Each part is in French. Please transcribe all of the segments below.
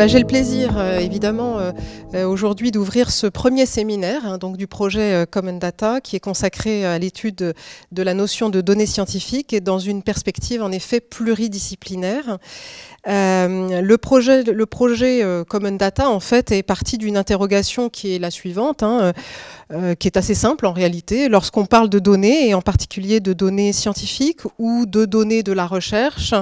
J'ai le plaisir, évidemment, aujourd'hui d'ouvrir ce premier séminaire donc du projet Common Data qui est consacré à l'étude de la notion de données scientifiques et dans une perspective en effet pluridisciplinaire. Le projet Common Data en fait est parti d'une interrogation qui est la suivante, qui est assez simple en réalité. Lorsqu'on parle de données, et en particulier de données scientifiques ou de données de la recherche,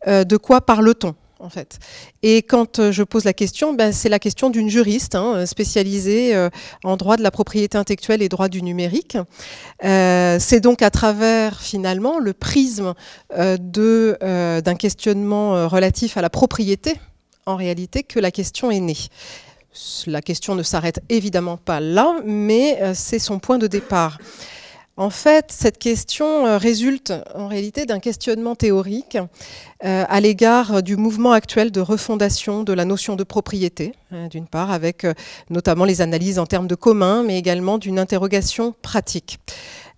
de quoi parle-t-on en fait? Et quand je pose la question, c'est la question d'une juriste spécialisée en droit de la propriété intellectuelle et droit du numérique. C'est donc à travers finalement le prisme d'un questionnement relatif à la propriété en réalité que la question est née. La question ne s'arrête évidemment pas là, mais c'est son point de départ. En fait, cette question résulte en réalité d'un questionnement théorique à l'égard du mouvement actuel de refondation de la notion de propriété, d'une part, avec notamment les analyses en termes de commun, mais également d'une interrogation pratique.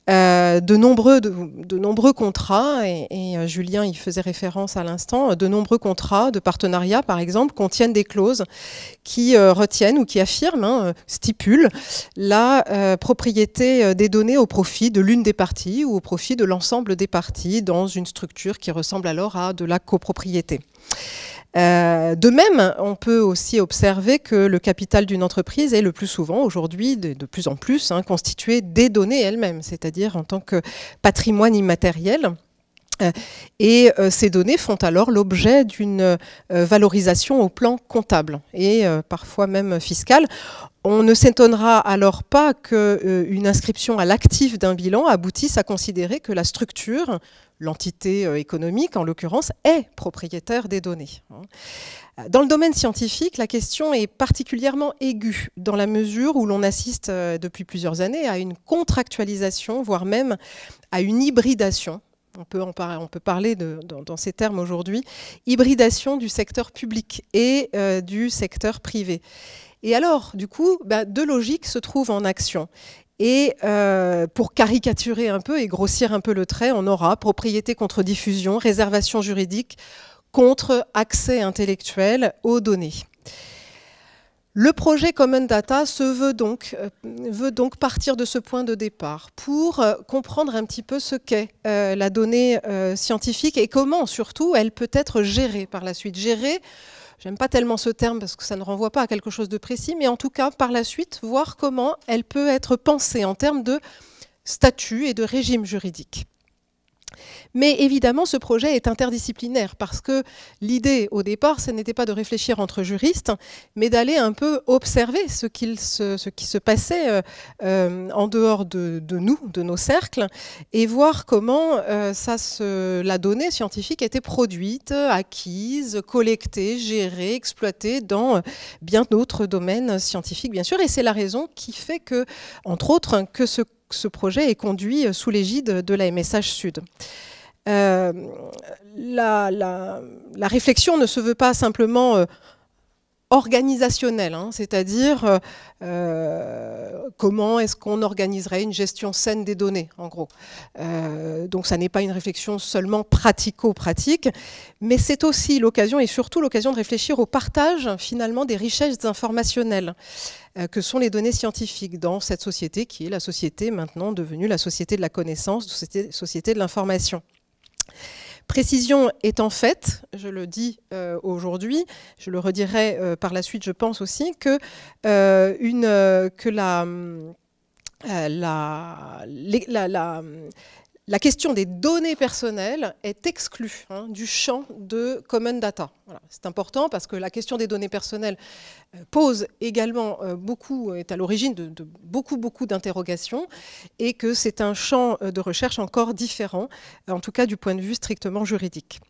De nombreux contrats, et Julien y faisait référence à l'instant, de nombreux contrats de partenariat, par exemple, contiennent des clauses qui retiennent ou qui affirment, stipulent la propriété des données au profit de l'une des parties ou au profit de l'ensemble des parties dans une structure qui ressemble alors à de la copropriété. De même, on peut aussi observer que le capital d'une entreprise est le plus souvent aujourd'hui, de plus en plus, constitué des données elles-mêmes, c'est-à-dire en tant que patrimoine immatériel. Et ces données font alors l'objet d'une valorisation au plan comptable et parfois même fiscal. On ne s'étonnera alors pas qu'une inscription à l'actif d'un bilan aboutisse à considérer que la structure, l'entité économique en l'occurrence, est propriétaire des données. Dans le domaine scientifique, la question est particulièrement aiguë dans la mesure où l'on assiste depuis plusieurs années à une contractualisation, voire même à une hybridation. On peut parler dans ces termes aujourd'hui, hybridation du secteur public et du secteur privé. Et alors, du coup, deux logiques se trouvent en action. Et pour caricaturer un peu et grossir un peu le trait, on aura propriété contre diffusion, réservation juridique contre accès intellectuel aux données. Le projet Common Data veut donc partir de ce point de départ pour comprendre un petit peu ce qu'est la donnée scientifique et comment, surtout, elle peut être gérée par la suite. Gérée, j'aime pas tellement ce terme parce que ça ne renvoie pas à quelque chose de précis, mais en tout cas, par la suite, voir comment elle peut être pensée en termes de statut et de régime juridique. Mais évidemment, ce projet est interdisciplinaire parce que l'idée, au départ, ce n'était pas de réfléchir entre juristes, mais d'aller un peu observer ce qui se passait en dehors de nous, de nos cercles, et voir comment la donnée scientifique était produite, acquise, collectée, gérée, exploitée dans bien d'autres domaines scientifiques, bien sûr. Et c'est la raison qui fait que, entre autres, que ce projet est conduit sous l'égide de la MSH Sud. La réflexion ne se veut pas simplement organisationnelle, c'est-à-dire comment est-ce qu'on organiserait une gestion saine des données, en gros. Donc ça n'est pas une réflexion seulement pratico-pratique, mais c'est aussi l'occasion, et surtout l'occasion de réfléchir au partage finalement des richesses informationnelles que sont les données scientifiques dans cette société qui est la société maintenant devenue la société de la connaissance, société de l'information. Précision étant faite, je le dis aujourd'hui, je le redirai par la suite, je pense aussi, que la question des données personnelles est exclue du champ de Common Data. Voilà. C'est important parce que la question des données personnelles pose également est à l'origine de beaucoup d'interrogations et que c'est un champ de recherche encore différent, en tout cas du point de vue strictement juridique.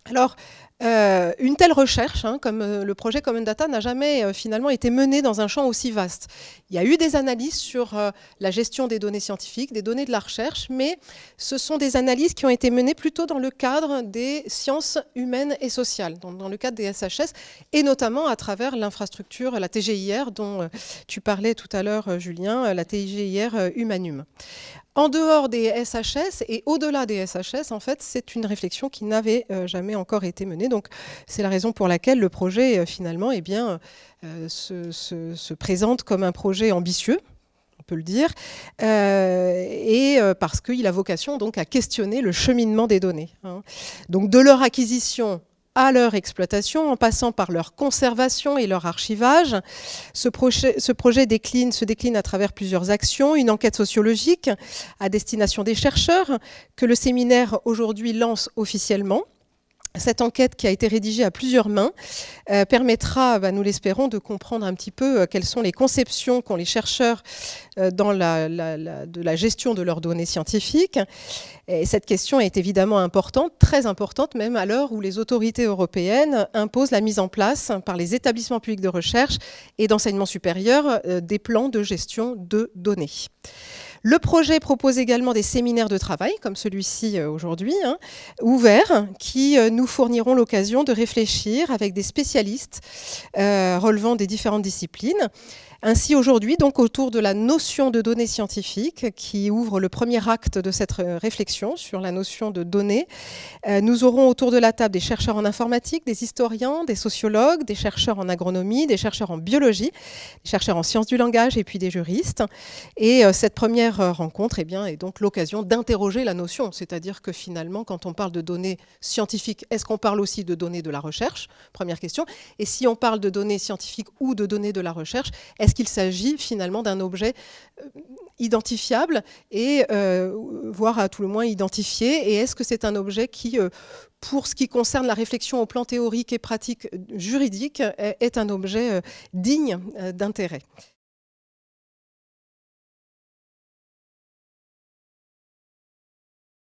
Alors, une telle recherche, comme le projet Common Data, n'a jamais finalement été menée dans un champ aussi vaste. Il y a eu des analyses sur la gestion des données scientifiques, des données de la recherche, mais ce sont des analyses qui ont été menées plutôt dans le cadre des sciences humaines et sociales, donc dans le cadre des SHS, et notamment à travers l'infrastructure, la TGIR, dont tu parlais tout à l'heure, Julien, la TGIR Humanum. En dehors des SHS et au-delà des SHS, en fait, c'est une réflexion qui n'avait jamais encore été menée. Donc, c'est la raison pour laquelle le projet, finalement, eh bien, se présente comme un projet ambitieux, on peut le dire, parce qu'il a vocation donc à questionner le cheminement des données, hein. Donc, de leur acquisition à leur exploitation, en passant par leur conservation et leur archivage. Ce projet se décline à travers plusieurs actions, une enquête sociologique à destination des chercheurs que le séminaire aujourd'hui lance officiellement. Cette enquête, qui a été rédigée à plusieurs mains, permettra, nous l'espérons, de comprendre un petit peu quelles sont les conceptions qu'ont les chercheurs dans de la gestion de leurs données scientifiques. Et cette question est évidemment importante, très importante même à l'heure où les autorités européennes imposent la mise en place par les établissements publics de recherche et d'enseignement supérieur des plans de gestion de données. Le projet propose également des séminaires de travail, comme celui-ci aujourd'hui, hein, ouverts, qui nous fourniront l'occasion de réfléchir avec des spécialistes relevant des différentes disciplines. Ainsi, aujourd'hui, donc autour de la notion de données scientifiques, qui ouvre le premier acte de cette réflexion sur la notion de données, nous aurons autour de la table des chercheurs en informatique, des historiens, des sociologues, des chercheurs en agronomie, des chercheurs en biologie, des chercheurs en sciences du langage et puis des juristes. Et cette première rencontre, eh bien, est donc l'occasion d'interroger la notion, c'est-à-dire que finalement, quand on parle de données scientifiques, est-ce qu'on parle aussi de données de la recherche? Première question. Et si on parle de données scientifiques ou de données de la recherche, est-ce qu'il s'agit finalement d'un objet identifiable et voire à tout le moins identifié? Et est-ce que c'est un objet qui, pour ce qui concerne la réflexion au plan théorique et pratique juridique, est un objet digne d'intérêt?